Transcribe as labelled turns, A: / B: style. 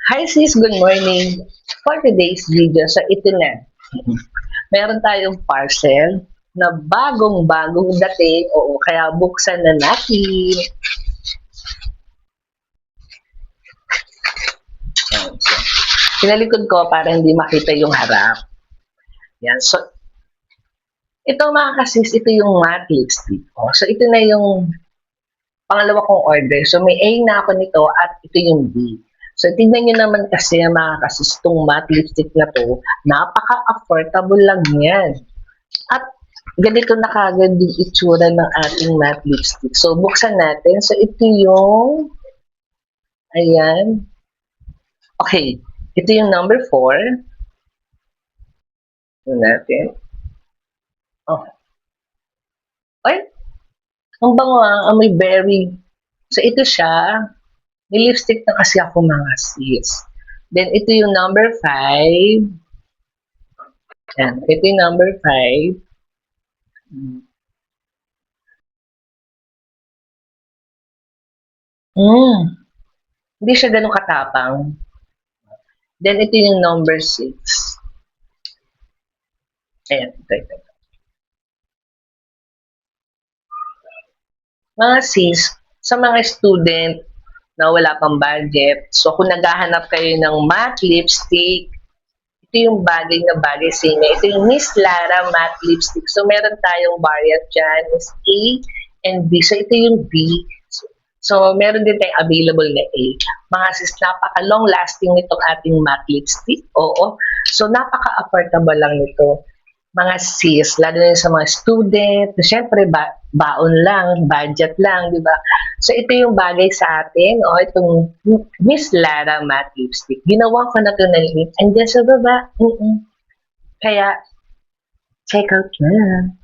A: Hi sis, good morning. For today's video, so ito na. Meron tayong parcel na bagong-bagong dating. Oo, kaya buksan na natin. Yan. So, pinalikod ko para hindi makita yung harap. Yan. So, ito mga kasis, ito yung matte lipstick. Oh, so, ito na yung pangalawa kong order. So, may A na ako nito at ito yung B. So, tignan nyo naman kasi mga kasis, itong matte lipstick na to, napaka-affordable lang yan. At ganito na kagad yung itsura ng ating matte lipstick. So, buksan natin. So, ito yung, ayan. Okay. Ito yung number 4. Ito natin. Oh. Ay, ang bango amoy berry. So, ito siya. May lipstick na kasi ako mga sis. Then, ito yung number 5. Ayan. Ito yung number 5. Hindi siya ganun katapang. Then, ito yung number 6. Ayan. Ito. Mga sis, sa mga student na wala pang budget, so kung naghahanap kayo ng matte lipstick, ito yung bagay na bagay sa inyo. Ito yung Miss Lara matte lipstick. So meron tayong variant dyan, is A and B. So ito yung B. So meron din tayong available na A. Mga sis, napaka-long lasting nitong ating matte lipstick. Oo. So napaka-affordable lang nito. Mga sis, lalo na sa mga student, syempre baon lang, budget lang, di ba? So ito yung bagay sa atin, o itong Miss Lara matte lipstick. Ginawa ko na ito ng link, andyan sa baba. Kaya, check out na.